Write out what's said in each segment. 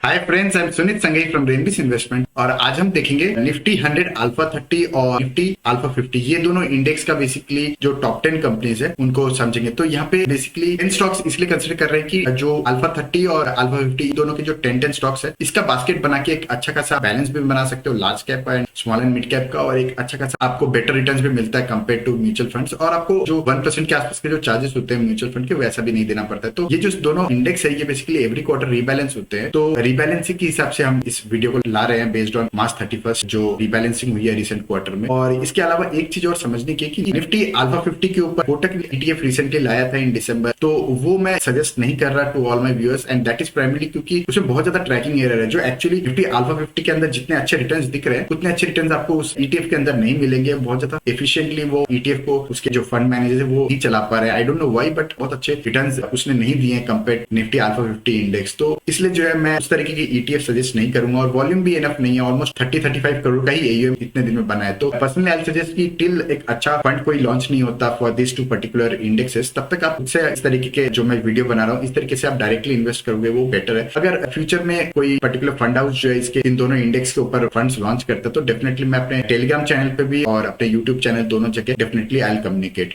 Hi friends, I am Sunit Sanghai from रेनबिस investment और आज हम देखेंगे निफ्टी 100 अल्फा 30 और निफ्टी अल्फा 50 ये दोनों इंडेक्स का बेसिकली जो टॉप 10 कंपनीज है उनको समझेंगे। तो यहाँ पे बेसिकली 10 स्टॉक्स इसलिए कंसिडर कर रहे हैं कि जो अल्फा 30 और अल्फा 50 दोनों के जो 10 स्टॉक्स है इसका बास्केट बना के एक अच्छा खासा बैलेंस भी बना सकते हो, large cap and small and mid cap का, और एक अच्छा खासा आपको बेटर रिटर्न भी मिलता है कंपेयर टू म्यूचुअल फंड्स, और आपको जो 1% के आसपास के जो चार्जेस होते हैं म्यूचुअल फंड के वैसा भी नहीं देना पड़ता है। तो ये जो दोनों इंडेक्स है ये बेसिकली एवरी क्वार्टर रीबैलेंस होते हैं। तो रीबैलेंसिंग के हिसाब से हम इस वीडियो को ला रहे हैं बेस्ड ऑन मार्च 31 जो रीबैलेंसिंग हुई है रिसेंट क्वार्टर में। और इसके अलावा एक चीज और समझने की कि निफ्टी अल्फा 50 के ऊपर कोटक ETF रिसेंटली लाया था इन दिसंबर, तो वो मैं सजेस्ट नहीं कर रहा to all my viewers, and that is primarily क्योंकि उसमें बहुत ज्यादा ट्रैकिंग एरर है। जो एक्चुअली निफ्टी अल्फा 50 के अंदर जितने अच्छे रिटर्न्स दिख रहे हैं उतने अच्छे रिटर्न्स आपको उस ETF के अंदर नहीं मिलेंगे। बहुत ज्यादा एफिशिएंटली वो ETF को उसके जो फंड मैनेजर है वो ही चला पा रहे हैं। I don't know why, but बहुत अच्छे रिटर्न्स उसने नहीं दिए कंपेयर निफ्टी अल्फा 50 इंडेक्स। तो इसलिए जो है मैं उस तरीके की ETF सजेस्ट नहीं करूंगा, और वॉल्यूम भी इनफ नहीं है। ऑलमोस्ट 30-35 करोड़ का ही AUM इतने दिन में बना है। तो पर्सनली आई सजेस्ट कि टिल एक अच्छा फंड कोई लॉन्च नहीं होता for this two particular indexes, तब तक आप उससे इस तरीके के जो मैं वीडियो बना रहा हूँ इस तरीके से आप डायरेक्टली इन्वेस्ट करोगे वो बेटर है। अगर फ्यूचर में कोई पर्टिकुलर फंड हाउस जो है इसके इन दोनों इंडेक्स के ऊपर फंड्स लॉन्च करता है तो डेफिनेटली मैं अपने टेलीग्राम चैनल पे भी और अपने यूट्यूब चैनल दोनों जगह डेफिनेटली आई विल कम्युनिकेट।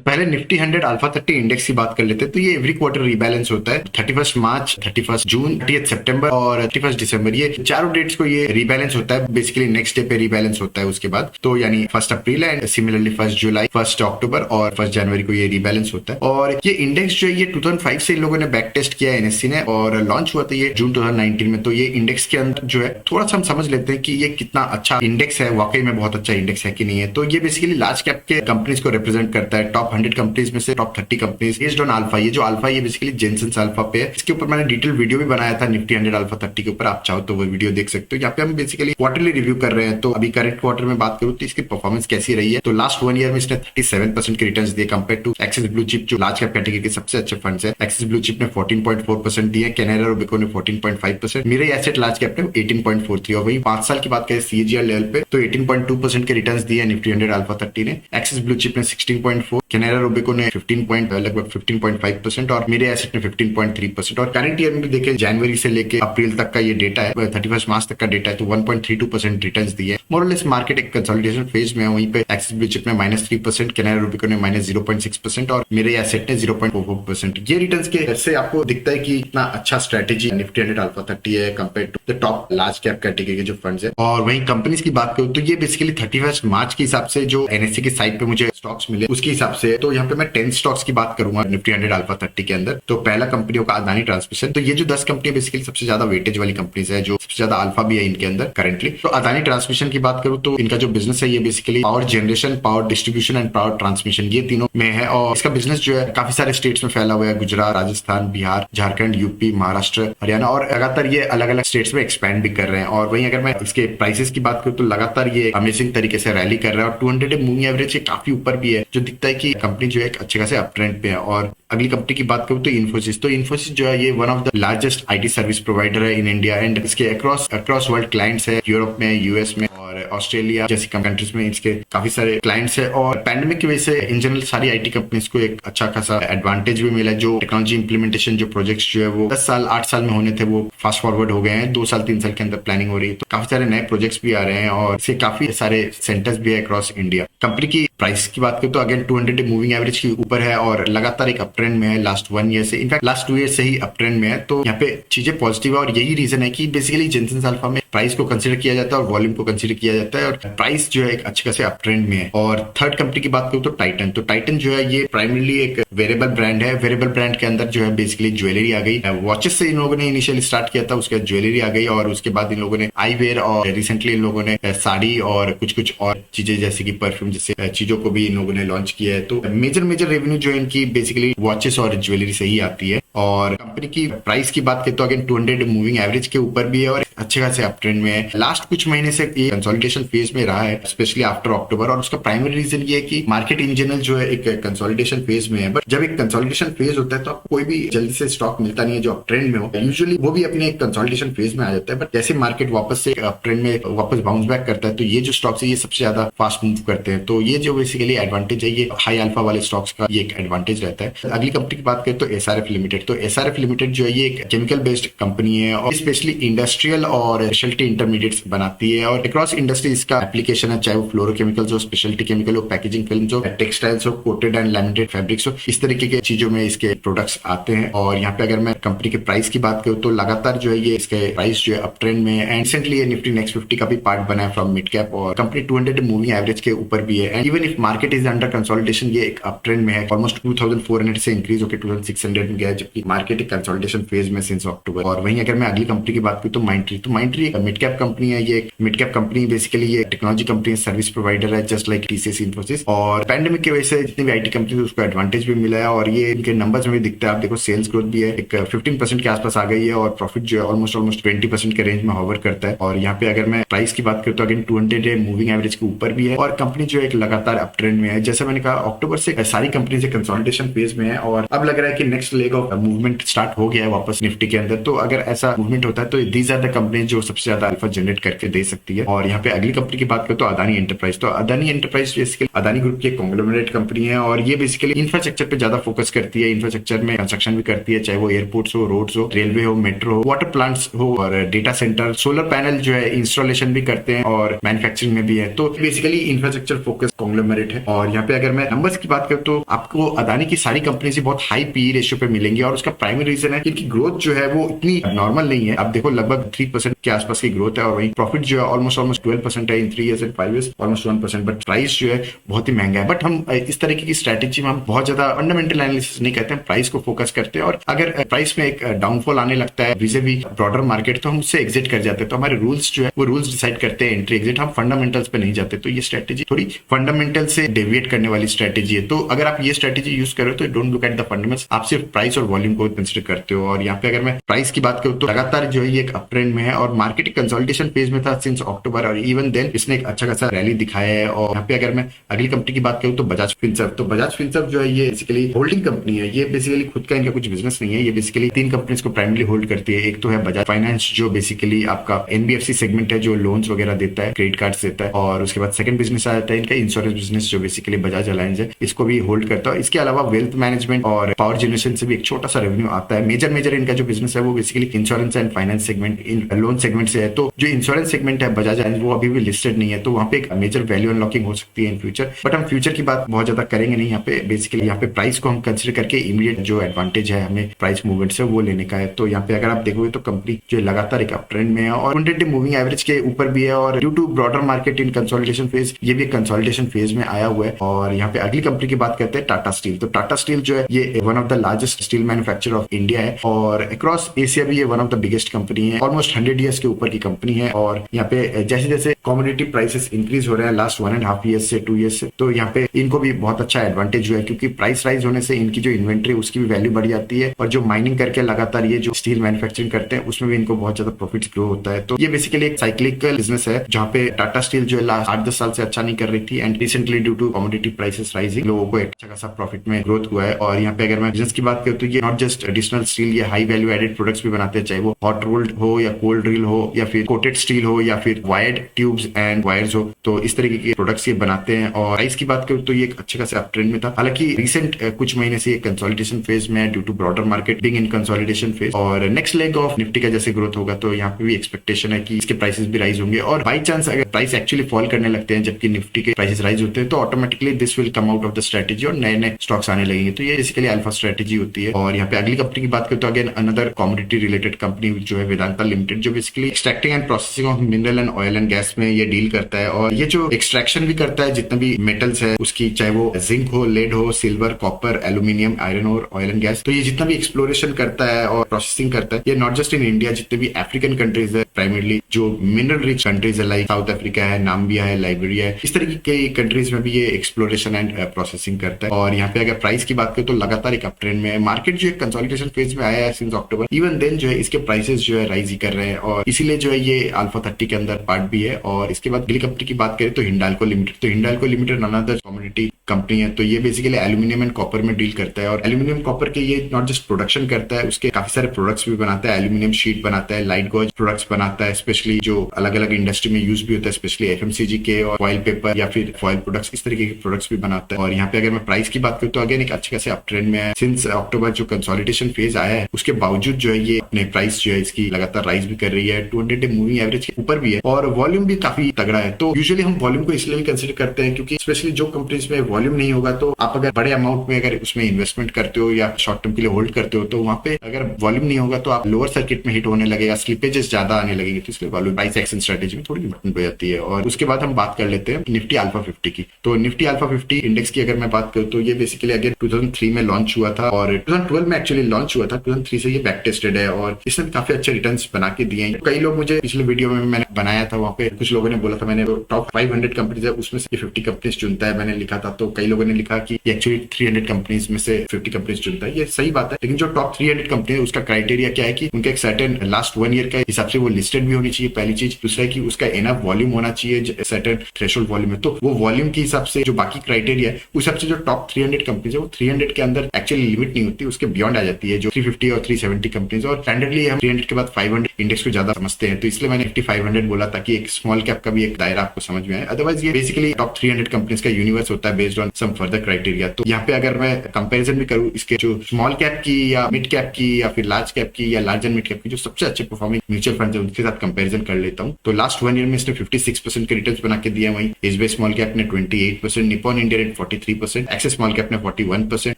पहले निफ्टी 100 अल्फा 30 इंडेक्स की बात कर लेते हैं। तो ये एवरी क्वार्टर रीबैलेंस होता है 31 मार्च, 31 जून, 30 सितंबर और 31 दिसंबर, ये चारों डेट्स को ये रीबैलेंस होता है। बेसिकली नेक्स्ट डे पे रीबैलेंस होता है उसके बाद, तो यानी 1 अप्रैल एंड सिमिलरली 1 जुलाई, 1 अक्टूबर और 1 जनवरी को ये रीबैलेंस होता है। और ये इंडेक्स जो है ये 2005 से इन लोगों ने बैक टेस्ट किया है NSE ने, और लॉन्च हुआ था ये जून 2019 में। तो ये इंडेक्स के अंदर जो है थोड़ा सा हम समझ लेते हैं कि ये कितना अच्छा इंडेक्स है, वाकई में बहुत अच्छा इंडेक्स है कि नहीं है। तो ये बेसिकली लार्ज कैप के कंपनीज को रिप्रेजेंट करता है, टॉप 100 कंपनीज में से top 30 companies based on alpha. ये जो अल्फा ये बेसिकली जेनसेंस अल्फा पे है। इसके ऊपर मैंने डिटेल वीडियो भी बनाया था निफ्टी 100 अल्फा 30 के ऊपर, आप चाहो तो वो वीडियो देख सकते हो। यहाँ पे हम बेसिकली क्वार्टरली रिव्यू कर रहे हैं। तो अभी करंट क्वार्टर में बात करूँ तो इसकी परफॉर्मेंस कैसी रही है। तो लास्ट 1 ईयर में इसने 37% के रिटर्न्स दिए compare to Axis blue chip जो लार्ज कैप कैटेगरी के सबसे अच्छे फंड्स है। एक्सिस ब्लू चिप ने 14.4% दिए, कैनरा रोबेको ने 14.5%, मिरर एसेट लार्ज कैप ने 18.43, और वही 5 साल की बात करें CAGR लेवल पे तो 18.2% के रिटर्न्स दिए निफ्टी 100 अल्फा 30 ने। एक्सिस ब्लू चिप ने 16.4, कैनरा रोबेको ने लगभग 15.5% और मेरे एसेट में 15.3%। और करंट ईयर में भी देखें जनवरी से लेके अप्रैल तक का ये डेटा है, 31 मार्च तक का डेटा है, तो 1.32% रिटर्न्स दिए। मोरलेस मार्केट एक कंसोलिडेशन फेज में है। वहीं पे एक्सिस ब्लू चिप ने -3%, कैनरा रोबेको ने -0.6% और मेरे एसेट ने 0.44%। ये रिटर्न्स के से आपको दिखता है कि इतना अच्छा स्ट्रेटेजी निफ्टी 100 अल्फा 30 है compare to the top large cap category के जो फंड्स है। और वहीं कंपनीज की बात करूं तो ये बेसिकली 31 मार्च के हिसाब से जो NSE की साइट पे मुझे स्टॉक्स मिले उसके हिसाब से, तो यहाँ पे मैं 10 स्टॉक्स की बात करूंगा निफ्टी 100 अल्फा 30 के अंदर। तो पहला कंपनी होगा अदानी ट्रांसमिशन। तो ये जो 10 कंपनी बेसिकली सबसे ज्यादा वेटेज वाली कंपनीज है, जो सबसे ज्यादा अल्फा भी है इनके अंदर करेंटली। तो अदानी ट्रांसमिशन की बात करूं तो इनका जो बिजनेस है ये basically power generation, power distribution and power transmission, ये तीनों में है। और इसका बिजनेस जो है काफी सारे स्टेट्स में फैला हुआ है, गुजरात, राजस्थान, बिहार, झारखंड, यूपी, महाराष्ट्र, हरियाणा, और लगातार ये अलग अलग स्टेट्स में एक्सपैंड भी कर रहे हैं। और वहीं अगर मैं इसके प्राइसेस की बात करूं तो लगातार ये अमेजिंग तरीके से रैली कर रहा है, और 200 डे मूविंग एवरेज से काफी ऊपर भी है, जो दिखता है कि कंपनी जो है एक अच्छे खासे अप ट्रेंड पे है। और अगली कंपनी की बात करूं तो इन्फोसिस। तो इन्फोसिस जो है ये one of the largest IT service provider है इन इंडिया, एंड इसके अक्रॉस वर्ल्ड क्लाइंट्स है, यूरोप में, US में और ऑस्ट्रेलिया जैसी कंट्रीज में इसके काफी सारे क्लाइंट्स है। और पैंडेमिक की वजह से इन जनरल सारी IT कंपनीज को एक अच्छा खासा एडवांटेज भी मिला है। जो टेक्नोलॉजी इंप्लीमेंटेशन जो प्रोजेक्ट्स जो है वो 10 साल 8 साल में होने थे वो फास्ट फॉरवर्ड हो गए हैं, 2 साल 3 साल के अंदर प्लानिंग हो रही है। तो काफी सारे नए प्रोजेक्ट्स भी आ रहे हैं और इसके काफी सारे सेंटर्स भी है अक्रॉस इंडिया। कंपनी की प्राइस की बात करें तो अगेन 200 डे मूविंग एवरेज के ऊपर है और लगातार एक अप ट्रेंड में है लास्ट 1 ईयर से, इनफैक्ट लास्ट 2 ईयर से ही अप ट्रेंड में है। तो यहाँ पे चीजें पॉजिटिव है, और यही रीजन है कि बेसिकली जेनसेंस अल्फा में प्राइस को कंसीडर किया जाता है और वॉल्यूम को कंसीडर किया जाता है, और प्राइस जो है एक अच्छे खासे अप ट्रेंड में है। और थर्ड कंपनी की बात करूं तो टाइटन। तो टाइटन जो है ये प्राइमरली एक वेरेबल ब्रांड है। वेरेबल ब्रांड के अंदर जो है बेसिकली ज्वेलरी आ गई, वॉचेस से इन लोगों ने इनिशियली स्टार्ट किया था, उसके बाद ज्वेलरी आ गई, और उसके बाद इन लोगों ने आईवेयर, और रिसेंटली इन लोगों ने साड़ी और कुछ और चीजें जैसे कि परफ्यूम जैसे चीजों को भी इन लोगों ने लॉन्च किया है। तो मेजर रेवेन्यू जो है इनकी बेसिकली वॉचेस और ज्वेलरी से ही आती है। और कंपनी की प्राइस की बात करें तो अगेन 200 मूविंग एवरेज के ऊपर भी है, और अच्छे खासे अप ट्रेंड में है। लास्ट कुछ महीने से ये कंसोलिडेशन फेज में रहा है, स्पेशली आफ्टर अक्टूबर, और उसका प्राइमरी रीजन ये है कि मार्केट इन जनरल जो है एक कंसोलिडेशन फेज में है। बट जब एक कंसोलिडेशन फेज होता है तो आपको कोई भी जल्दी से स्टॉक मिलता नहीं है जो अप ट्रेंड में हो, यूजुअली वो भी अपने एक कंसोलिडेशन फेज में आ जाता है। बट जैसे मार्केट वापस से अप ट्रेंड में वापस बाउंस बैक करता है तो ये जो स्टॉक्स है ये सबसे ज्यादा फास्ट मूव करते हैं। तो ये जो बेसिकली एडवांटेज है, ये हाई अल्फा वाले स्टॉक्स का ये एक एडवांटेज रहता है। अगली कंपनी की बात करें तो एसआरएफ लिमिटेड। तो एसआरएफ लिमिटेड जो है ये एक केमिकल बेस्ड कंपनी है और स्पेशली इंडस्ट्रियल और स्पेशलिटी इंटरमीडिएट्स बनाती है और अक्रॉस इंडस्ट्री इसका एप्लीकेशन है, चाहे वो फ्लोरोकेमिकल्स हो, स्पेशलिटी केमिकल हो, पैकेजिंग फिल्म हो, टेक्सटाइल्स हो, कोटेड एंड लैमिनेटेड फैब्रिक्स हो, इस तरीके के चीजों में इसके प्रोडक्ट्स आते हैं। और यहाँ पे अगर मैं कंपनी के प्राइस की बात करूँ तो लगातार जो है ये इसके प्राइस जो है अप ट्रेंड में है एंड रिसेंटली ये निफ्टी नेक्स्ट 50 का भी पार्ट बना है फ्रॉम मिड कैप और कंपनी 200 मूविंग एवरेज के ऊपर भी है। And even if market is under consolidation ये एक अप ट्रेंड में है, ऑलमोस्ट 2400 से इंक्रीज होकर 2600 में गया, जबकि मार्केट एक कंसोलिडेशन फेज में सिंस अक्टूबर। और वहीं अगर मैं अगली कंपनी की बात करूँ तो माइंडट्री एक मिड कैप कंपनी है। ये मिड कैप कंपनी बेसिकली ये टेक्नोलॉजी कंपनी सर्विस प्रोवाइडर है, जस्ट लाइक टीसीएस, इन्फोसिस। और पैंडेमिक की वजह से जितनी भी आईटी कंपनी उसको एडवांटेज भी मिला है और ये इनके नंबर्स में भी दिखता है। आप देखो सेल्स ग्रोथ भी है एक 15% के आसपास आ गई है और प्रॉफिट जो है ऑलमोस्ट 20% के रेंज में होवर करता है। और यहाँ पे अगर मैं प्राइस की बात करूँ तो अगेन 200 मूविंग एवरेज के ऊपर भी है और कंपनी जो एक लगातार अप ट्रेंड में है। जैसे मैंने कहा अक्टूबर से सारी कंपनी से कंसोलिडेशन फेज में है और अब लग रहा है कि next leg of movement start हो गया है वापस निफ्टी के अंदर। तो अगर ऐसा मूवमेंट होता है तो दीज आर द कंपनी जो सबसे ज्यादा अल्फा जनरेट करके दे सकती है। और यहाँ पे अगली कंपनी की बात करें तो अदानी एंटरप्राइज। तो Adani enterprise basically Adani group की एक कॉन्ग्लोमरेट कंपनी है और ये बेसिकली इंफ्रास्ट्रक्चर पे ज्यादा फोकस करती है। इंफ्रास्ट्रक्चर में कंस्ट्रक्शन भी करती है, चाहे वो एयरपोर्ट्स हो, रोड्स हो, रेलवे हो, मेट्रो हो, वाटर प्लांट्स हो और डेटा सेंटर, सोलर पैनल जो है इंस्टॉलेशन भी करते हैं और मैन्युफैक्चरिंग में भी है। तो बेसिकली इंफ्रास्ट्रक्चर फोकस कॉन्ग्लोमरेट है। और यहाँ पे अगर मैं नंबर्स की बात करूँ तो आपको अदानी की सारी कंपनी से बहुत हाई पी रेशियो पे मिलेंगी और उसका प्राइमरी रीजन है कि इनकी ग्रोथ जो है वो इतनी नॉर्मल नहीं है। आप देखो लगभग 3% के आसपास की ग्रोथ है और वही प्रॉफिट जो है ऑलमोस्ट 12% है इन 3 years and 5 years, almost 1%। But price जो है बहुत ही महंगा है। बट हम इस तरीके की स्ट्रेटेजी में हम बहुत ज्यादा फंडामेंटल एनालिसिस नहीं करते हैं, प्राइस को फोकस करते हैं और अगर प्राइस में एक डाउनफॉल आने लगता है विज़-वी ब्रॉडर मार्केट तो हम उससे एग्जिट कर जाते हैं। तो हमारे रूल्स जो है वो रूल्स डिसाइड करते हैं एंट्री एग्जिट, हम फंडामेंटल्स पे नहीं जाते। तो ये स्ट्रेटेजी थोड़ी फंडामेंटल से डेविएट करने वाली स्ट्रेटेजी है। तो अगर आप ये स्ट्रेटेजी यूज करो तो don't look at the fundamentals, आप सिर्फ प्राइस और वॉल्यूम को कंसिडर करते हो। और यहाँ पे अगर मैं प्राइस की बात करूँ तो लगातार जो है ये एक अप ट्रेंड में है और मार्केट कंसोलिडेशन फेज में था सिंस अक्टूबर और इवन देन इसने एक अच्छा खासा रैली दिखाया है। और यहाँ पे अगर मैं अगली कंपनी की बात करूँ तो बजाज फिनसर्व। तो बजाज फिनसर्व जो है ये बेसिकली होल्डिंग कंपनी है। ये बेसिकली खुद का इनका कुछ बिजनेस नहीं है, ये बेसिकली 3 कंपनीज को प्राइमरी होल्ड करती है। एक तो है बजाज फाइनेंस जो बेसिकली आपका एनबीएफसी सेगमेंट है, जो लोन्स वगैरह देता है, क्रेडिट कार्ड देता है। और उसके बाद सेकंड बिजनेस आ जाता है इनका इंश्योरेंस बिजनेस जो बेसिकली बजाज अलायंस है, इसको भी होल्ड करता है। इसके अलावा वेल्थ मैनेजमेंट और पावर जनरेशन से भी एक छोटा सा रेवेन्यू आता है। मेजर इनका जो बिजनेस है वो basically insurance and finance segment, in loan segment से है। तो जो इंश्योरेंस सेगमेंट है बजाज अलायंस वो अभी भी लिस्टेड नहीं है, तो वहाँ पे एक मेजर वैल्यू अनलॉकिंग हो सकती है इन फ्यूचर। बट हम फ्यूचर की बात बहुत ज्यादा करेंगे नहीं यहाँ पे। बेसिकली यहाँ पे प्राइस को हम कंसिडर करके इमीडिएट जो एडवांटेज है हमें प्राइस मूवमेंट से वो लेने का है। तो यहाँ पे अगर आप देखोगे तो कंपनी जो लगातार एक अप ट्रेंड में है और 100 मूविंग एवरेज के ऊपर भी है और due to broader market in consolidation phase ये भी कंसोलिडेशन फेज में आया हुआ है। और यहाँ पे अगली कंपनी की बात करते हैं टाटा स्टील। तो टाटा स्टील जो है ये one of the largest steel manufacturer of India है और अक्रॉस एशिया भी ये one of the biggest company है, ऑलमोस्ट 100 years के ऊपर की कंपनी है। और यहाँ पे जैसे जैसे कमोडिटी प्राइसेस इंक्रीज हो रहे हैं लास्ट 1.5 years से 2 years से, तो यहाँ पे इनको भी बहुत अच्छा एडवांटेज हुआ है क्योंकि प्राइस राइज होने से इनकी जो इन्वेंट्री उसकी भी वैल्यू बढ़ जाती है और जो माइनिंग करके लगातार ये जो स्टील मैन्युफैक्चरिंग करते हैं उसमें भी इनको बहुत ज्यादा प्रॉफिट ग्रो होता है। तो ये बेसिकली एक साइक्लिकल बिजनेस है जहाँ पे टाटा स्टील जो है लास्ट 8-10 साल से अच्छा नहीं कर रही थी and recently due to commodity prices rising लोगों को एक अच्छा खासा प्रॉफिट में ग्रोथ हुआ है। और यहाँ पे अगर मैं बिजनेस की बात करूँ तो ये नॉट जस्ट एडिशनल स्टील, ये हाई वैल्यू एडेड प्रोडक्ट्स भी बनाते हैं, चाहे वो हॉट रोल्ड हो या कोल्ड ड्रिल हो या फिर कोटेड स्टील हो या फिर वायर्ड ट्यूब्स एंड वायर्स हो। तो इस तरीके के प्रोडक्ट्स ये बनाते हैं। और प्राइस की बात करूँ तो ये एक अच्छे खासे अप ट्रेंड में था, हालांकि रिसेंट कुछ महीने से ये कंसोलिडेशन फेज में है due to broader market being in consolidation phase. और नेक्स्ट लेग ऑफ निफ्टी का जैसे ग्रोथ होगा तो यहाँ पे भी एक्सपेक्टेशन है कि इसके प्राइसेस भी राइज होंगे और बाई चांस अगर प्राइस एक्चुअली फॉल करने लगते हैं जबकि निफ्टी के प्राइसेस राइज होते हैं तो automatically this will come out of the strategy और नए नए स्टॉक्स आने लगेंगे। तो ये बेसिकली अल्फा स्ट्रेटेजी होती है। और यहाँ पे अगली कंपनी की बात करें तो again another commodity related company जो है वेदांता लिमिटेड, जो basically extracting and processing of mineral and oil and gas में ये डील करता है। और ये जो एक्सट्रैक्शन भी करता है जितने भी मेटल्स है उसकी, चाहे वो जिंक हो, लेड हो, सिल्वर, कॉपर, एल्यूमिनियम, आयरन और ऑयल एंड गैस, तो ये जितना भी एक्सप्लोरेशन करता है और प्रोसेसिंग करता है, ये नॉट जस्ट इन इंडिया, जितने भी अफ्रीकन कंट्रीज है प्राइमरली जो मिनरल रिच कंट्रीज है लाइक साउथ अफ्रीका है, नाम्बिया है, लाइबेरिया है, इस तरीके के कंट्रीज में भी ये एक्सप्लोरेशन एंड प्रोसेसिंग करता है। और यहाँ पे अगर प्राइस की बात करें तो लगातार एक अप ट्रेंड में है। मार्केट जो है कंसोलिडेशन फेज में आया है सिंस अक्टूबर, इवन देन जो है इसके प्राइसेस जो है राइज ही कर रहे है और इसीलिए जो है ये अल्फा 30 के अंदर पार्ट भी है। और इसके बाद अगली कंपनी की बात करें तो हिंडाल्को लिमिटेड। तो Hindalco limited another commodity company है। तो ये बेसिकली एल्यूमिनियम एंड कॉपर में डील करता है और एल्यूमिनियम कॉपर के ये नॉट जस्ट प्रोडक्शन करता है, उसके काफी सारे प्रोडक्ट्स भी बनाता है। एल्यूमिनियम शीट बनाता है, लाइट गॉज प्रोडक्ट्स बनाता है, स्पेशली जो अलग अलग इंडस्ट्री में यूज भी होता है, स्पेशली एफएमसीजी के और फॉइल पेपर या फिर फॉइल प्रोडक्ट्स, इस तरीके के प्रोडक्ट्स भी बनाता है। और यहाँ पे अगर मैं प्राइस की बात करूँ तो अगेन एक अच्छे खासे अप ट्रेंड में है। सिंस अक्टूबर जो कंसोलिडेशन फेज आया है उसके बावजूद जो है ये अपने प्राइस जो है इसकी लगातार राइज भी कर रही है, 200 डे मूविंग एवरेज के ऊपर भी है और वॉल्यूम भी काफी तगड़ा है। तो यूजुअली हम वॉल्यूम को इसलिए भी कंसिडर करते हैं क्योंकि स्पेशली जो कंपनीज में वॉल्यूम नहीं होगा तो आप अगर बड़े अमाउंट में अगर उसमें इन्वेस्टमेंट करते हो या शॉर्ट टर्म के लिए होल्ड करते हो तो वहां पे अगर वॉल्यूम नहीं होगा तो आप लोअर सर्किट में हिट होने लगेगा, स्लिपेजेस ज्यादा आने लगेंगे, तो इसलिए वॉल्यूम प्राइस एक्शन स्ट्रेटेजी में थोड़ी इंपॉर्टेंट हो जाती है। और उसके बाद हम बात कर लेते हैं निफ्टी अल्फा 50 की। तो निफ्टी अल्फा 50 इंडेक्स की अगर मैं बात करूँ तो ये बेसिकली अगेन 2003 में लॉन्च हुआ था और 2012 में एक्चुअली लॉन्च हुआ था। 2003 से ये बैक टेस्टेड है और इसने भी काफी अच्छे रिटर्न्स बना के दिए हैं। कई लोग मुझे पिछले वीडियो में मैंने बनाया था, वहाँ पे कुछ लोगों ने बोला था मैंने टॉप 500 कंपनीज है उसमें से 50 कंपनीज चुनता है, मैंने लिखा था। तो कई लोगों ने लिखा कि एक्चुअली 300 कंपनीज में से 50 कंपनीज चुनता है। ये सही बात है, लेकिन जो टॉप 300 कंपनी है उसका क्राइटेरिया क्या है कि उनका एक सर्टेन लास्ट 1 ईयर का हिसाब से वो लिस्टेड भी होनी चाहिए, पहली चीज। दूसरा है कि उसका एनफ वॉल्यूम होना चाहिए, सर्टेन थ्रेशोल्ड वॉल्यूम है। तो वो वॉल्यूम के हिसाब से जो बाकी क्राइटेरिया है उस हिसाब से जो टॉप 300 कंपनीज है वो 300 के अंदर एक्चुअली लिमिट नहीं होती, उसके बियॉन्ड आ जाती है जो 350 और 370 कंपनीज। और स्टैंडर्डली हम 300 के बाद 500 इंडेक्स को ज्यादा समझते हैं, तो इसलिए मैंने निफ्टी 500 बोला ताकि एक स्मॉल कैप का भी एक दायरा आपको समझ में आए। अदरवाइज ये बेसिकली टॉप 300 कंपनीज का यूनिवर्स होता है based on some further criteria. तो यहाँ पे अगर मैं कंपैरिजन भी करूँ इसके जो स्मॉल कैप की या मिड कैप की या फिर लार्ज कैप की या लार्ज एंड मिड कैप की जो सबसे अच्छे परफॉर्मिंग म्यूचुअल फंड है उनके साथ कंपैरिजन कर लेता हूँ। तो लास्ट 1 ईयर में इसने 56% के रिटर्न्स बना के दिया। वहीं एसबीआई स्मॉल कैप ने 28%, निप्पॉन इंडिया ने 43%, एक्सिस स्मॉल कैप ने 41%,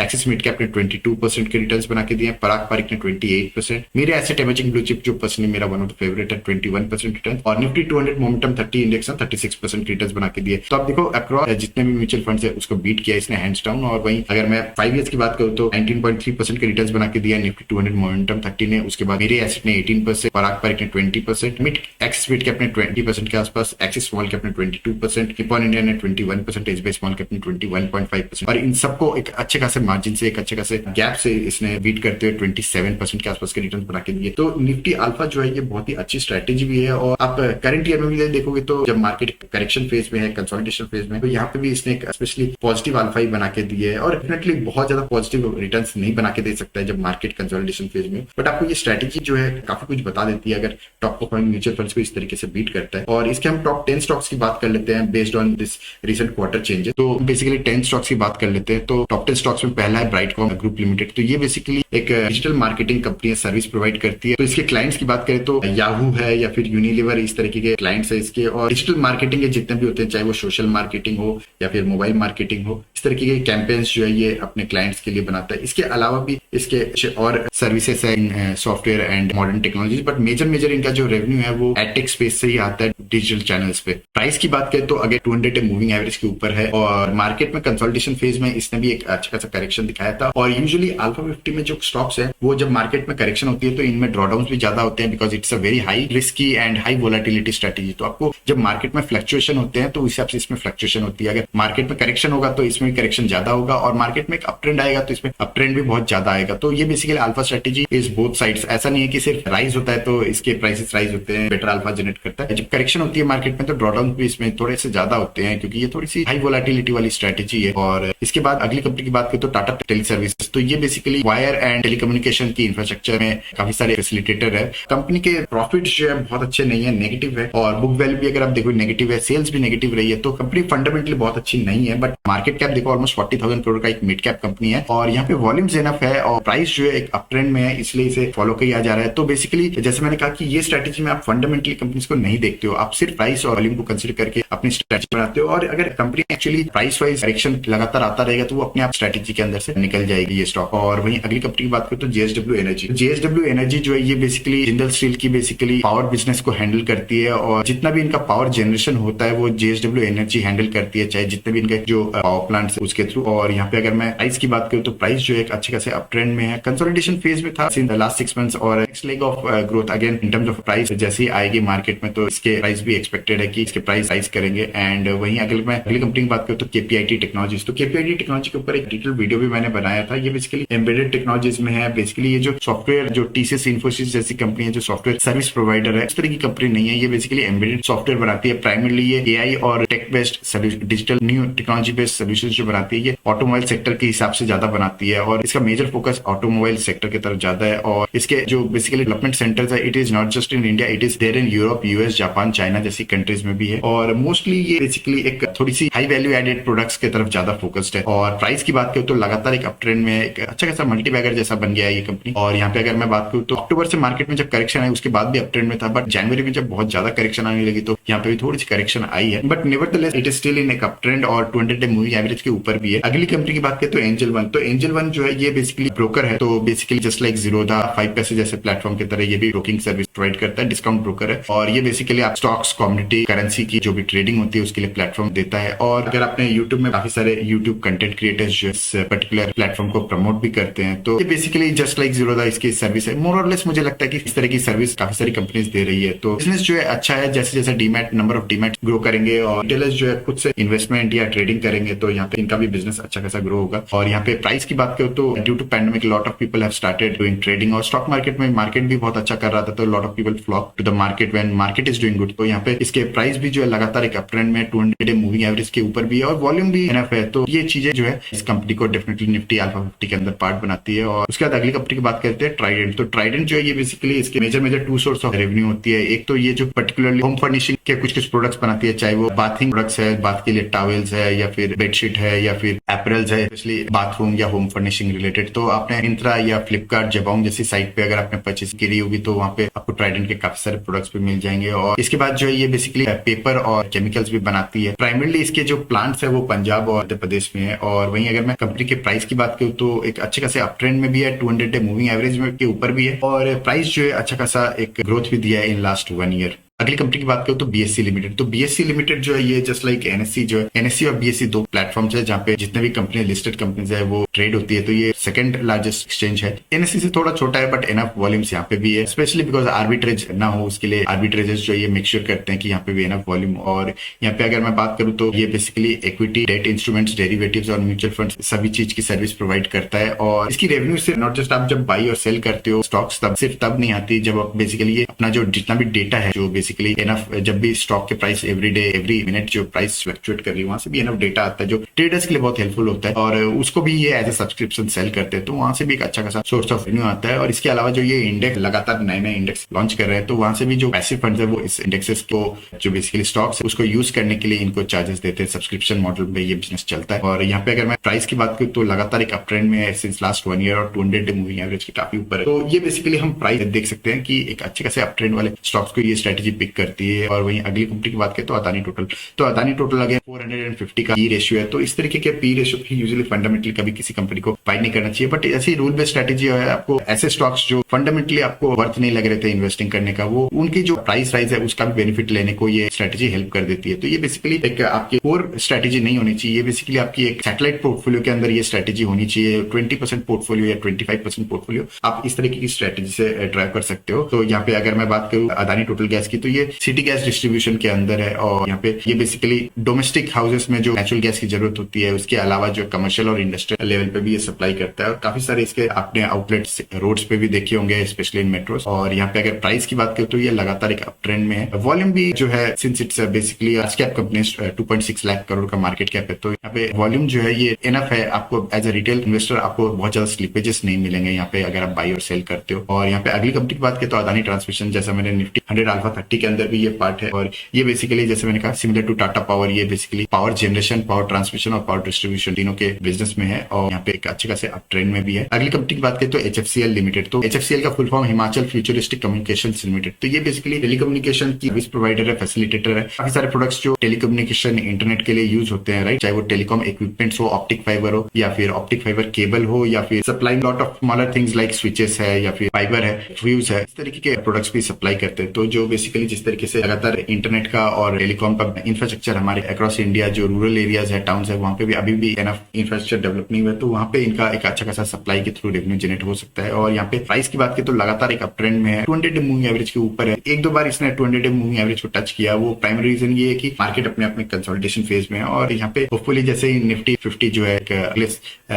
एक्सिस मिड कैप ने 22% के रिटर्न्स बना के दिए, पराग पारिक ने 28%, मेरे एसेट इमेजिंग ब्लू चिप जो पर्सनली मेरा वन ऑफ द फेवरेट है 21% रिटर्न, और निफ्टी 200 मोमेंटम 30 इंडेक्स ने 36% रिटर्न्स बना के दिए। तो आप देखो अक्रॉस जितने भी म्यूचुअल फंड्स है उसको बीट किया इसने हैंड्स डाउन। और वहीं अगर मैं 5 इयर्स की बात करूँ तो 19.3% के रिटर्न्स बना के दिया निफ्टी 200 मोमेंटम 30 ने। उसके बाद मेरे एसेट ने 18%, पराग पारिक ने 20%, एक्सिस मिड कैप ने 20% के आसपास, एक्सिस स्मॉल कैप ने 22%, निप्पॉन इंडिया ने 21%, एसबीआई स्मॉल कैप ने 21.5%। और इन सबको एक अच्छे खासे मार्जिन से, एक अच्छे खासे गैप से इसने बीट करते हुए 27% के आसपास के रिटर्न बना के दिए। तो निफ्टी अल्फा जो है ये बहुत ही अच्छी स्ट्रेटेजी भी है। और आप करंट ईयर में भी देखोगे तो जब मार्केट करेक्शन फेज में है, कंसोलिडेशन फेज में, तो यहाँ पे भी इसने स्पेशली पॉजिटिव अल्फा ही बना के दिए है। और डेफिनेटली बहुत ज्यादा पॉजिटिव रिटर्न्स नहीं बना के दे सकता है जब मार्केट कंसोलिडेशन फेज में, बट आपको ये स्ट्रेटेजी जो है काफी कुछ बता देती है अगर टॉप परफॉर्मिंग म्यूचुअल फंड्स को इस तरीके से बीट करता है। और इसके हम टॉप 10 स्टॉक्स की बात कर लेते हैं based on this recent quarter changes. तो बेसिकली 10 स्टॉक्स की बात कर लेते हैं। तो टॉप 10 स्टॉक्स में पहला है ब्राइटकॉम ग्रुप लिमिटेड। तो ये बेसिकली एक डिजिटल मार्केटिंग कंपनी है, सर्विस प्रोवाइड करती है। तो इसके क्लाइंट्स की बात करें तो याहू है या फिर यूनिलीवर, इस तरीके के क्लाइंट्स है इसके। और डिजिटल मार्केटिंग के जितने भी होते हैं, चाहे वो सोशल मार्केटिंग हो या फिर मोबाइल मार्केटिंग हो, इस तरीके के कैंपेन्स जो है ये अपने क्लाइंट्स के लिए बनाता है। इसके अलावा भी इसके और सर्विसेज है in software and modern technologies, but major इनका जो रेवेन्यू है वो एडटेक स्पेस से ही आता है, डिजिटल चैनल्स पे। प्राइस की बात करें तो अगर 200 डे मूविंग एवरेज के ऊपर है और मार्केट में कंसोलिडेशन फेज में इसने भी एक अच्छा खासा करेक्शन दिखाया था। और यूजुअली अल्फा 50 में जो स्टॉक्स है वो जब मार्केट में करेक्शन होती है तो इनमें ड्रॉडाउन भी ज्यादा होते हैं, because it's a very high risky and high volatility strategy. तो आपको जब मार्केट में फ्लक्चुएशन होते हैं तो उस हिसाब से इसमें फ्लक्चुएशन होती है। अगर मार्केट में करेक्शन होगा तो इसमें करेक्शन ज्यादा होगा, और मार्केट में एक अप ट्रेंड आएगा तो इसमें अप ट्रेंड भी बहुत ज्यादा आएगा। तो ये basically alpha strategy is both sides. ऐसा नहीं है कि सिर्फ राइज होता है तो इसके प्राइसेस राइज होते हैं, बेटर अल्फा जनरेट करता है। जब करेक्शन होती है मार्केट में तो ड्रॉडाउन भी इसमें थोड़े से ज्यादा होते हैं, क्योंकि ये थोड़ी सी हाई वोलेटिलिटी वाली स्ट्रेटेजी है। और इसके बाद अगली कंपनी की बात करें तो टाटा टेली सर्विसेज। तो ये बेसिकली वायर एंड टेलीकम्युनिकेशन की इंफ्रास्ट्रक्चर में काफी सारे फैसिलिटेटर है। कंपनी के प्रॉफिट जो है बहुत अच्छे नहीं है, नेगेटिव है, और बुक वैल्यू भी अगर आप देखो नेगेटिव है, सेल्स भी नेगेटिव रही है। तो कंपनी फंडामेंटली बहुत अच्छी नहीं है, बट मार्केट कैप देखो ऑलमोस्ट 40,000 करोड़ का एक मिड कैप कंपनी है, और यहाँ पे वॉल्यूम्स इनफ है और प्राइस जो है एक अप ट्रेंड में है, इसलिए इसे फॉलो किया जा रहा है। तो बेसिकली जैसे मैंने कहा कि ये स्ट्रेटेजी में आप फंडामेंटली कंपनीज को नहीं देखते हो, आप सिर्फ प्राइस और वॉल्यूम को कंसिडर करके अपनी स्ट्रेटेजी बनाते हो। और अगर company actually price wise correction लगातार आता रहेगा तो वो अपने आप स्ट्रेटेजी के अंदर से निकल जाएगी ये स्टॉक। और वहीं अगली कंपनी की बात करें तो जेएसडब्ल्यू एनर्जी। जेएसडब्ल्यू एनर्जी जो है ये बेसिकली जिंदल स्टील की बेसिकली पावर बिजनेस को हैंडल करती है, और जितना भी इनका पावर जनरेशन होता है वो जेएसडब्ल्यू एनर्जी हैंडल करती है, चाहे जितने भी इनके जो पावर प्लांट्स है उसके थ्रू। और यहाँ पे अगर मैं प्राइस की बात करूँ तो प्राइस जो है एक अच्छे खासे अप ट्रेंड में है, कंसोलिडेशन फेज में था इन द लास्ट 6 मंथ्स, और next leg of growth again in terms of price जैसे ही आएगी मार्केट में तो इसके प्राइस प्राइस भी एक्सपेक्टेड है कि इसके प्राइस राइज करेंगे। एंड वहीं अगर मैं अगली कंपनी की बात करूँ तो केपीआईटी टेक्नोलॉजीज, तो केपीआईटी टेक्नोलॉजी के ऊपर एक डिटेल वीडियो भी मैंने बनाया था। ये बेसिकली एम्बेडेड टेक्नोलॉजीज में है। बेसिकली ये जो सॉफ्टवेयर, जो टीसीएस इन्फोसिस जैसी कंपनी है जो सॉफ्टवेयर सर्विस प्रोवाइडर है, इस तरह की कंपनी नहीं है। ये बेसिकली एम्बेडेड सॉफ्टवेयर बनाती है। प्राइमरली ये एआई और tech based digital new technology based solution जो बनाती है, ये ऑटोमोबाइल सेक्टर के हिसाब से ज्यादा बनाती है और इसका मेजर फोकस ऑटोमोबाइल सेक्टर की तरफ ज्यादा है। और इसके जो बेसिकली डेवलपमेंट सेंटर्स है, it is not just in India, it is there in Europe, US, Japan, China जैसी कंट्रीज में भी है। और मोस्टली ये बेसिकली एक थोड़ी सी हाई वैल्यू एडेड प्रोडक्ट्स की तरफ ज्यादा फोकस्ड है। और प्राइस की बात करूँ तो लगातार एक अप ट्रेंड में एक अच्छा खासा मल्टीबैगर जैसा बन गया है ये कंपनी। और यहाँ पे अगर मैं बात करूँ तो अक्टूबर से मार्केट में जब करेक्शन आई उसके बाद भी अप ट्रेंड में था, बट जनवरी में जब बहुत ज्यादा करेक्शन आने लगी तो यहाँ पे भी थोड़ी सी करेक्शन आई है। But nevertheless it is still in एक अप ट्रेंड और 200 डे मूविंग एवरेज के ऊपर भी है। अगली कंपनी की बात करें तो एंजल वन, तो एंजल वन जो है ये बेसिकली ब्रोकर है। तो बेसिकली जस्ट लाइक जीरोधा, 5पैसे जैसे प्लेटफॉर्म की तरह ये भी ब्रोकिंग सर्विस प्रोवाइड करता है, डिस्काउंट ब्रोकर है। और ये बेसिकली आप स्टॉक्स, कम्युनिटी, करेंसी की जो भी ट्रेडिंग होती है उसके लिए प्लेटफॉर्म देता है। और अगर आपने यूट्यूब में काफी सारे यूट्यूब कंटेंट क्रिएटर्स इस पर्टिकुलर प्लेटफॉर्म को प्रमोट भी करते हैं, तो ये बेसिकली जस्ट लाइक जीरोधा इसकी सर्विस है। मोर और लेस मुझे लगता है कि इस तरह की सर्विस काफी सारी कंपनीज दे रही है। तो बिजनेस जो है अच्छा है। जैसे जैसे demat, number of demat grow करेंगे और रिटेलर्स जो है खुद से इन्वेस्टमेंट या ट्रेडिंग करेंगे तो यहाँ पे इनका भी बिजनेस अच्छा खासा ग्रो होगा। और यहाँ पे प्राइस की बात करूँ तो due to pandemic lot of people have started doing trading और स्टॉक मार्केट में मार्केट भी बहुत अच्छा कर रहा था, तो lot of people flock to the market when market is doing good. तो यहाँ पे इसके प्राइस भी जो है लगातार एक अप ट्रेंड में 200 डे मूविंग एवरेज के ऊपर भी है और वॉल्यूम भी एनफ है। तो ये चीजें जो है इस कंपनी को डेफिनेटली निफ्टी अल्फा 50 के अंदर पार्ट बनाती है। और उसके बाद अगली कंपनी की बात करते हैं ट्राइडेंट। तो ट्राइडेंट जो है ये बेसिकली इसके major two source of revenue होती है। एक तो ये जो पर्टिकुलरली होम फर्निशिंग के कुछ प्रोडक्ट्स बनाती है, चाहे वो बाथिंग प्रोडक्ट्स है, बाथ के लिए टॉवेल्स है या फिर बेडशीट है या फिर एपरल्स है, स्पेशली बाथरूम या होम फर्निशिंग रिलेटेड। तो आपने मिंत्रा या फ्लिपकार्ट, जबोंग जैसी साइट पे अगर आपने परचेस करी होगी तो वहाँ पे आपको ट्राइडेंट के काफी सारे प्रोडक्ट्स भी मिल जाएंगे। और इसके बाद जो है ये बेसिकली पेपर और केमिकल्स भी बनाती है। प्राइमरली इसके जो प्लांट्स है वो पंजाब और मध्य प्रदेश में है। और वहीं अगर मैं कंपनी के प्राइस की बात करूँ तो एक अच्छे खासे अप ट्रेंड में भी है, 200 डे मूविंग एवरेज में के ऊपर भी है और प्राइस जो है अच्छा खासा एक ग्रोथ भी दिया है इन लास्ट 1 ईयर। अगली कंपनी की बात करूं तो बीएससी लिमिटेड। तो बीएससी लिमिटेड जो है ये जस्ट लाइक एनएससी जो है, एनएससी और बीएससी दो प्लेटफॉर्म्स है जहाँ पे जितने भी कंपनी लिस्टेड कंपनीज है वो ट्रेड होती है। तो ये सेकंड लार्जेस्ट एक्सचेंज है। एनएससी से थोड़ा छोटा है बट एनफ वॉल्यूम्स यहाँ पे भी है, स्पेशली बिकॉज आर्बिट्रेज ना हो उसके लिए आर्बिट्रेजर्स जो ये मेक श्योर करते हैं कि यहाँ पे भी एनफ वॉल्यूम। और यहाँ पे अगर मैं बात करूँ तो ये basically equity, debt instruments, derivatives और म्यूचुअल फंड सभी चीज की सर्विस प्रोवाइड करता है। और इसकी रेवेन्यू से नॉट जस्ट आप जब बाई और सेल करते हो स्टॉक्स तब सिर्फ तब नहीं आती जब आप बेसिकली ये अपना जो जितना भी डेटा है जो बेसिकली एनफ, जब भी स्टॉक के price every day every minute जो प्राइस फ्लक्चुएट कर रही है वहां से भी एनफ डेटा आता है जो ट्रेडर्स के लिए बहुत हेल्पफुल होता है और उसको भी ये एज ए सब्सक्रिप्शन सेल करते हैं। तो वहां से भी एक अच्छा खासा सोर्स ऑफ रेवेन्यू आता है। और इसके अलावा जो ये इंडेक्स लगातार नए नए इंडेक्स लॉन्च कर रहे हैं तो वहां से भी जो पैसिव फंड्स है वो इस इंडेक्सेस को जो बेसिकली स्टॉक्स है उसको यूज करने के लिए इनको चार्जेस देते हैं। सब्सक्रिप्शन मॉडल में ये बिजनेस चलता है। और यहाँ पे अगर मैं प्राइस की बात करूँ तो लगातार एक अप ट्रेंड में है सिंस लास्ट 1 ईयर और 200 डे मूविंग एवरेज के काफी ऊपर है। तो ये बेसिकली हम प्राइस देख सकते हैं कि एक अच्छे खासे अप ट्रेंड वाले स्टॉक्स को ये स्ट्रेटेजी पिक करती है। और वहीं अगली कंपनी की बात करें तो अदानी टोटल। तो अदानी टोटल अगेन 450 का पी रेशियो है। तो इस तरीके के पी रेशियो भी यूजुअली फंडामेंटली कभी किसी कंपनी को बाय नहीं करना चाहिए। बट ऐसी रूल बेस्ड स्ट्रेटेजी है, आपको ऐसे स्टॉक्स जो फंडामेंटली आपको वर्थ नहीं लग रहे थे इन्वेस्टिंग करने का, वो उनकी जो प्राइस राइज है उसका भी बेनिफिट लेने को ये स्ट्रेटेजी हेल्प कर देती है। तो ये बेसिकली एक आपकी कोर स्ट्रेटेजी नहीं होनी चाहिए, ये बेसिकली आपकी एक सैटेलाइट पोर्टफोलियो के अंदर ये स्ट्रेटेजी होनी चाहिए। 20% पोर्टफोलियो या 25% पोर्टफोलियो आप इस तरीके की स्ट्रेटेजी से ड्राइव कर सकते हो। तो यहाँ पे अगर मैं बात करूँ अदानी टोटल गैस की तो ये सिटी गैस डिस्ट्रीब्यूशन के अंदर है और यहाँ पे ये बेसिकली डोमेस्टिक हाउसेस में जो नेचुरल गैस की जरूरत होती है उसके अलावा जो कमर्शियल और इंडस्ट्रियल लेवल पे भी ये सप्लाई करता है। और काफी सारे इसके आपने आउटलेट्स रोड्स पे भी देखे होंगे स्पेशली इन मेट्रोस। और यहाँ पे अगर प्राइस की बात करें तो ये लगातार एक अप ट्रेंड में है। वॉल्यूम भी जो है since it's basically large cap company 2.6 lakh crore का मार्केट कैप है तो यहाँ पे वॉल्यूम जो है ये इनफ है। आपको एज ए रिटेल इन्वेस्टर आपको बहुत ज्यादा स्लिपेजेस नहीं मिलेंगे यहाँ पे अगर आप बाई और सेल करते हो। और यहाँ पे अगली कंपनी की बात करें तो अदानी ट्रांसमिशन, जैसा मैंने निफ्टी 100 अल्फा 30 के अंदर भी ये पार्ट है। और ये बेसिकली जैसे मैंने कहा सिमिलर टू टाटा पावर, ये basically power generation, power transmission और पावर डिस्ट्रीब्यूशन तीनों के बिजनेस में है और यहाँ पे एक अच्छे खासे अप ट्रेंड में भी है। अगली कंपनी की बात करें तो एचएफसीएल लिमिटेड। तो एचएफसीएल का full form Himachal futuristic communications limited. तो ये बेसिकली टेलीकम्युनिकेशन की सर्विस प्रोवाइडर है, फैसिलिटेटर है। काफी सारे प्रोडक्ट्स जो टेलीकम्युनिकेशन इंटरनेट के लिए यूज होते हैं, राइट, चाहे वो टेलीकॉम इक्विपमेंट्स हो, ऑप्टिक फाइबर हो या फिर ऑप्टिक फाइबर केबल हो या फिर supplying lot of smaller things like switches है या फिर फाइबर है, फ्यूज है, इस तरीके के प्रोडक्ट्स भी सप्लाई करते हैं। तो जो बेसिकली बेसिकली जिस तरीके से लगातार इंटरनेट का और टेलीकॉम का इंफ्रास्ट्रक्चर हमारे अक्रॉस इंडिया जो रूरल एरियाज है, टाउन है, वहाँ पे भी अभी भी एनफ इंफ्रास्ट्रक्चर डेवलप नहीं हुआ है, तो वहाँ पे इनका एक अच्छा खासा सप्लाई के थ्रू रेवेन्यू जनरेट हो सकता है। और यहाँ पे प्राइस की बात की तो लगातार एक अप ट्रेंड में है, 200 डे मूविंग एवरेज के ऊपर है। एक दो बार इसने 200 डे मूविंग एवरेज को टच किया, वो प्राइमरी रीजन ये है कि मार्केट अपने आप में कंसोलिडेशन फेज में है और यहाँ पे होपफुली जैसे ही निफ्टी 50 जो है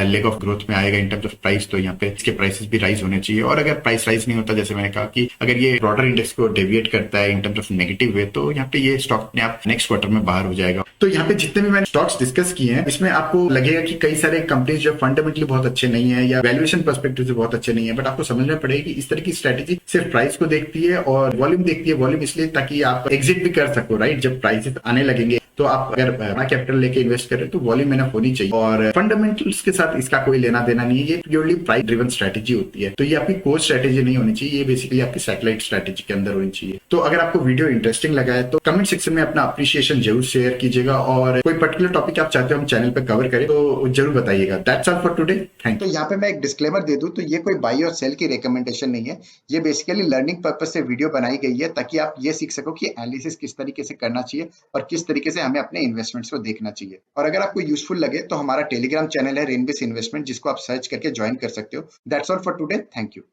लेग ऑफ ग्रोथ में आएगा इन टर्म्स ऑफ प्राइस, तो यहाँ पे इसके प्राइसेस भी राइज होने चाहिए। और अगर प्राइस राइज नहीं होता, जैसे मैंने कहा कि अगर ये ब्रॉडर इंडेक्स को डेविएट करता है in terms of negative way, तो यहाँ पे ये स्टॉक अपने आप नेक्स्ट क्वार्टर में बाहर हो जाएगा। तो यहाँ पे जितने भी मैंने स्टॉक्स डिस्कस किए हैं, इसमें आपको लगेगा कि कई सारे कंपनीज जो फंडामेंटली बहुत अच्छे नहीं है या वैल्यूएशन पर्सपेक्टिव से बहुत अच्छे नहीं है, बट आपको समझना पड़ेगा कि इस तरह की स्ट्रेटेजी सिर्फ प्राइस को देखती है और वॉल्यूम देखती है। वॉल्यूम इसलिए ताकि आप एग्जिट भी कर सको, राइट? जब प्राइसेस आने लगेंगे तो आप अगर बड़ा कैपिटल लेके इन्वेस्ट कर रहे हो तो वॉल्यूम इनफ होनी चाहिए और फंडामेंटल्स के साथ इसका कोई लेना देना नहीं है। ये प्योरली प्राइस ड्रिवन स्ट्रेटेजी होती है, तो ये आपकी कोर स्ट्रेटेजी नहीं होनी चाहिए, ये बेसिकली आपकी सैटेलाइट स्ट्रेटेजी के अंदर होनी चाहिए। तो अगर आपको वीडियो इंटरेस्टिंग लगा है तो कमेंट सेक्शन में अपना अप्रिशिएशन जरूर शेयर कीजिएगा और कोई पर्टिकुलर टॉपिक आप चाहते हो हम चैनल पे कवर करें तो जरूर बताइएगा। That's all for today, thank you. तो यहाँ पे मैं एक डिस्क्लेमर दे दूं, तो ये कोई बाई और सेल की रिकमेंडेशन नहीं है, ये बेसिकली लर्निंग पर्पज से वीडियो बनाई गई है ताकि आप ये सीख सको कि एनालिसिस किस तरीके से करना चाहिए और किस तरीके से हमें अपने इन्वेस्टमेंट्स को देखना चाहिए। और अगर आपको यूजफुल लगे तो हमारा टेलीग्राम चैनल है रेनबेस इन्वेस्टमेंट, जिसको आप सर्च करके ज्वाइन कर सकते हो। That's all for today, thank you.